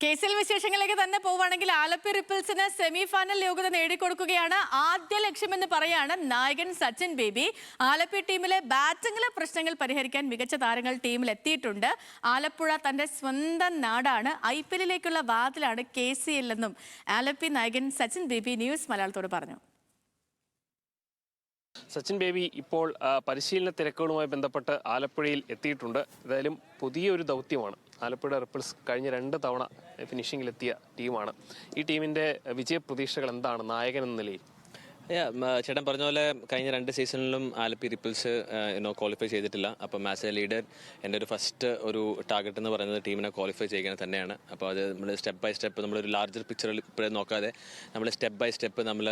കേസിൽ വിശേഷങ്ങളിലേക്ക് തന്നെ പോവുകയാണെങ്കിൽ ആലപ്പി റിപ്പിൾസിന് സെമി ഫൈനൽ യോഗ്യത നേടിക്കൊടുക്കുകയാണ് ആദ്യ ലക്ഷ്യമെന്ന് പറയാണ് നായകൻ സച്ചിൻ ബേബി. ആലപ്പി ടീമിലെ ബാറ്റിംഗിലെ പ്രശ്നങ്ങൾ പരിഹരിക്കാൻ മികച്ച താരങ്ങൾ ടീമിൽ എത്തിയിട്ടുണ്ട്. ആലപ്പുഴ തന്റെ സ്വന്തം നാടാണ്, IPL-ലേക്കുള്ള വാതിലാണ് KCL എന്നും ആലപ്പി നായകൻ സച്ചിൻ ബേബി ന്യൂസ് മലയാളത്തോട് പറഞ്ഞു. സച്ചിൻ ബേബി ഇപ്പോൾ പരിശീലന തിരക്കുകളുമായി ബന്ധപ്പെട്ട് ആലപ്പുഴയിൽ എത്തിയിട്ടുണ്ട്. ഏതായാലും പുതിയൊരു ദൗത്യമാണ്. ആലപ്പുഴ റിപ്പിൾസ് കഴിഞ്ഞ 2 തവണ ഫിനിഷിങ്ങിലെത്തിയ ടീമാണ്. ഈ ടീമിൻ്റെ വിജയപ്രതീക്ഷകൾ എന്താണ് നായകൻ എന്ന നിലയിൽ? ചേട്ടൻ പറഞ്ഞ പോലെ കഴിഞ്ഞ 2 സീസണിലും ആലപ്പി റിപ്പിൾസ് ക്വാളിഫൈ ചെയ്തിട്ടില്ല. അപ്പം ആസ് എ ലീഡർ എൻ്റെ ഒരു ഫസ്റ്റ് ഒരു ടാർഗറ്റ് എന്ന് പറയുന്നത് ടീമിനെ ക്വാളിഫൈ ചെയ്യുക തന്നെയാണ്. അപ്പോൾ അത് നമ്മൾ സ്റ്റെപ്പ് ബൈ സ്റ്റെപ്പ് നമ്മളൊരു ലാർജർ പിക്ചറിൽ ഇപ്പോഴും നോക്കാതെ നമ്മൾ സ്റ്റെപ്പ് ബൈ സ്റ്റെപ്പ് നമ്മൾ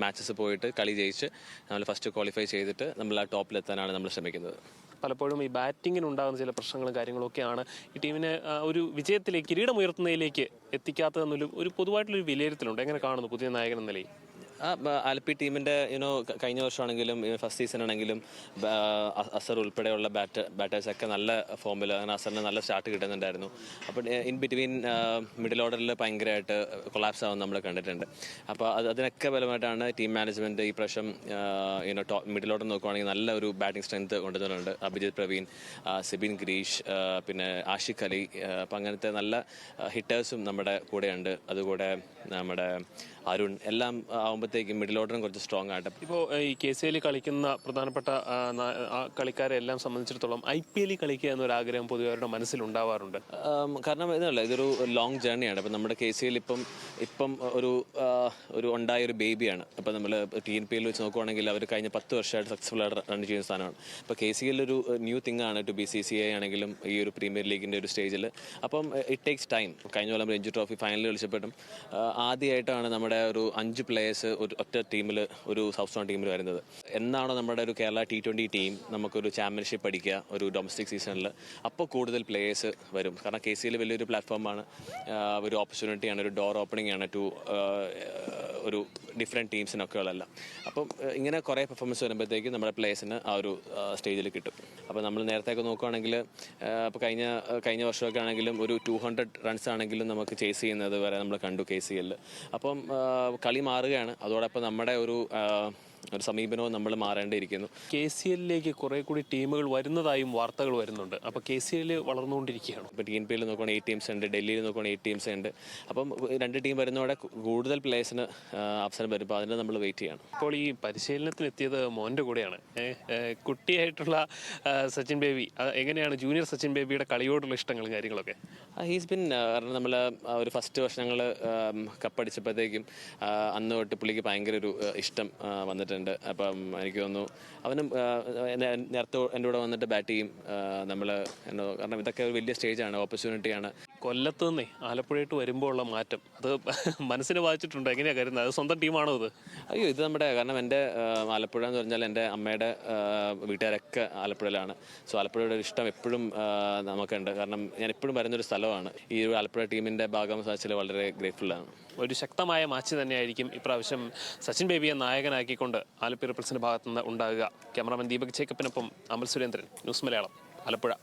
മാച്ചസ് പോയിട്ട് കളി ജയിച്ച് നമ്മൾ ഫസ്റ്റ് ക്വാളിഫൈ ചെയ്തിട്ട് നമ്മൾ ആ ടോപ്പിലെത്താനാണ് നമ്മൾ ശ്രമിക്കുന്നത്. പലപ്പോഴും ഈ ബാറ്റിങ്ങിന് ഉണ്ടാകുന്ന ചില പ്രശ്നങ്ങളും കാര്യങ്ങളൊക്കെയാണ് ഈ ടീമിനെ ഒരു വിജയത്തിലേക്ക് കിരീടമുയർത്തുന്നതിലേക്ക് എത്തിക്കാത്തതെന്നൊരു ഒരു പൊതുവായിട്ടുള്ളൊരു വിലയിരുത്തലുണ്ട്. എങ്ങനെ കാണുന്നു പുതിയ നായകൻ എന്ന നിലയിൽ? ആലപ്പി ടീമിൻ്റെ കഴിഞ്ഞ വർഷമാണെങ്കിലും ഫസ്റ്റ് സീസൺ ആണെങ്കിലും അസർ ഉൾപ്പെടെയുള്ള ബാറ്റേഴ്സൊക്കെ നല്ല ഫോമിൽ, അങ്ങനെ അസറിന് നല്ല സ്റ്റാർട്ട് കിട്ടുന്നുണ്ടായിരുന്നു. അപ്പോൾ ഇൻ ബിറ്റ്വീൻ മിഡിൽ ഓർഡറിൽ ഭയങ്കരമായിട്ട് കൊളാപ്സ് ആവുന്ന നമ്മൾ കണ്ടിട്ടുണ്ട്. അപ്പോൾ അതിനൊക്കെ ഫലമായിട്ടാണ് ടീം മാനേജ്മെൻറ്റ് ഈ പ്രാവശ്യം മിഡിൽ ഓർഡർ നോക്കുവാണെങ്കിൽ നല്ല ഒരു ബാറ്റിംഗ് സ്ട്രെങ്ത് കൊണ്ടുവന്നിട്ടുണ്ട്. അഭിജിത് പ്രവീൺ, സിബിൻ ഗിരീഷ്, പിന്നെ ആഷിഖ് അലി, അപ്പം അങ്ങനത്തെ നല്ല ഹിറ്റേഴ്സും നമ്മുടെ കൂടെയുണ്ട്. അതുകൂടെ നമ്മുടെ അരുൺ എല്ലാം ആകുമ്പോഴത്തേക്കും മിഡിൽ ഓർഡറും കുറച്ച് സ്ട്രോങ് ആയിട്ട്. ഇപ്പോൾ ഈ KCL കളിക്കുന്ന പ്രധാനപ്പെട്ട കളിക്കാരെ എല്ലാം സംബന്ധിച്ചിടത്തോളം IPL കളിക്കുക എന്നൊരാഗ്രഹം പൊതുവെ അവരുടെ മനസ്സിലുണ്ടാവാറുണ്ട്. കാരണം ഇതല്ല, ഇതൊരു ലോങ് ജേർണിയാണ്. അപ്പം നമ്മുടെ KCL ഇപ്പം ഒരു ഉണ്ടായൊരു ബേബിയാണ്. അപ്പം നമ്മൾ TNPL വെച്ച് നോക്കുവാണെങ്കിൽ അവർ കഴിഞ്ഞ 10 വർഷമായിട്ട് സക്സസ്ഫുൾ ആയിട്ട് റൺ ചെയ്യുന്ന സ്ഥാനമാണ്. അപ്പോൾ KCL ഒരു ന്യൂ തിങ് ആണ് ടു BCCI ആണെങ്കിലും ഈ ഒരു പ്രീമിയർ ലീഗിൻ്റെ ഒരു സ്റ്റേജിൽ. അപ്പം ഇറ്റ് ടേക്സ് ടൈം. കഴിഞ്ഞ കൊല്ലം രഞ്ജി ട്രോഫി ഫൈനലിൽ കളിച്ചപ്പോഴും ആദ്യമായിട്ടാണ് നമ്മുടെ ഒരു 5 പ്ലേയേഴ്സ് ഒരു ഒറ്റ ടീമിൽ, ഒരു സൗത്ത് സോൺ ടീമിൽ വരുന്നത്. എന്നാണോ നമ്മുടെ ഒരു കേരള T20 ടീം നമുക്കൊരു ചാമ്പ്യൻഷിപ്പ് അടിക്കുക ഒരു ഡൊമസ്റ്റിക് സീസണിൽ, അപ്പോൾ കൂടുതൽ പ്ലേയേഴ്സ് വരും. കാരണം KCL വലിയൊരു പ്ലാറ്റ്ഫോമാണ്, ഒരു ഓപ്പർച്യൂണിറ്റിയാണ്, ഒരു ഡോർ ഓപ്പണിംഗ് ആണ് ടു ഒരു ഡിഫറെൻറ്റ് ടീംസിനൊക്കെ ഉള്ളതല്ല. അപ്പം ഇങ്ങനെ കുറേ പെർഫോമൻസ് വരുമ്പോഴത്തേക്കും നമ്മുടെ പ്ലേയേഴ്സിന് ആ ഒരു സ്റ്റേജിൽ കിട്ടും. അപ്പോൾ നമ്മൾ നേരത്തെയൊക്കെ നോക്കുകയാണെങ്കിൽ ഇപ്പോൾ കഴിഞ്ഞ വർഷമൊക്കെ ആണെങ്കിലും ഒരു 200 റൺസ് ആണെങ്കിലും നമുക്ക് ചേസ് ചെയ്യുന്നത് വരെ നമ്മൾ കണ്ടു KCL. അപ്പം കളി മാറുകയാണ്. അതോടൊപ്പം നമ്മുടെ ഒരു സമീപനവും നമ്മൾ മാറേണ്ടിയിരിക്കുന്നു. KCL-ലേക്ക് കുറെ കൂടി ടീമുകൾ വരുന്നതായും വാർത്തകൾ വരുന്നുണ്ട്. അപ്പോൾ KCL വളർന്നുകൊണ്ടിരിക്കുകയാണ്. ഇപ്പോൾ TNPL നോക്കുകയാണെങ്കിൽ 8 ടീംസ് ഉണ്ട്, ഡൽഹിയിൽ നോക്കുകയാണെങ്കിൽ 8 ടീംസ് ഉണ്ട്. അപ്പം 2 ടീം വരുന്നതോടെ കൂടുതൽ പ്ലേയേഴ്സിന് അവസരം വരും. അപ്പോൾ അതിന് നമ്മൾ വെയിറ്റ് ചെയ്യണം. ഇപ്പോൾ ഈ പരിശീലനത്തിനെത്തിയത് മോൻ്റെ കൂടെയാണ്. കുട്ടിയായിട്ടുള്ള സച്ചിൻ ബേബി, എങ്ങനെയാണ് ജൂനിയർ സച്ചിൻ ബേബിയുടെ കളിയോടുള്ള ഇഷ്ടങ്ങളും കാര്യങ്ങളൊക്കെ? ഹീസ് ബിൻ, കാരണം നമ്മൾ ഒരു ഫസ്റ്റ് വർഷം ഞങ്ങൾ കപ്പടിച്ചപ്പോഴത്തേക്കും അന്ന് തൊട്ട് പുള്ളിക്ക് ഭയങ്കര ഒരു ഇഷ്ടം വന്നിട്ടുണ്ട്. അപ്പം എനിക്ക് തോന്നുന്നു അവനും നേരത്തെ എൻ്റെ കൂടെ വന്നിട്ട് ബാറ്റ് ചെയ്യും. കാരണം ഇതൊക്കെ ഒരു വലിയ സ്റ്റേജാണ്, ഓപ്പർച്യൂണിറ്റിയാണ്. കൊല്ലത്ത് നിന്നേ ആലപ്പുഴയിട്ട് വരുമ്പോൾ ഉള്ള മാറ്റം അത് മനസ്സിനെ ബാധിച്ചിട്ടുണ്ട്. എങ്ങനെയാണ് കരുതുന്നത്? അത് സ്വന്തം ടീമാണോ ഇത്? അയ്യോ, ഇത് നമ്മുടെ, കാരണം എൻ്റെ ആലപ്പുഴ എന്ന് പറഞ്ഞാൽ എൻ്റെ അമ്മയുടെ വീട്ടുകാരൊക്കെ ആലപ്പുഴയിലാണ്. സോ ആലപ്പുഴയുടെ ഒരു ഇഷ്ടം എപ്പോഴും നമുക്കുണ്ട്. കാരണം ഞാൻ എപ്പോഴും വരുന്നൊരു സ്ഥലമാണ്. ഈ ഒരു ആലപ്പുഴ ടീമിൻ്റെ ഭാഗം സാധിച്ചതിൽ വളരെ ഗ്രേറ്റ്ഫുള്ളാണ്. ഒരു ശക്തമായ മാച്ച് തന്നെയായിരിക്കും ഇപ്രാവശ്യം സച്ചിൻ ബേബിയെ നായകനാക്കിക്കൊണ്ട് ആലപ്പി റിപ്പിൾസിൻ്റെ ഭാഗത്തുനിന്ന് ഉണ്ടാകുക. ക്യാമറാമാൻ ദീപക് ജേക്കബിനൊപ്പം അമൽ സുരേന്ദ്രൻ, ന്യൂസ് മലയാളം, ആലപ്പുഴ.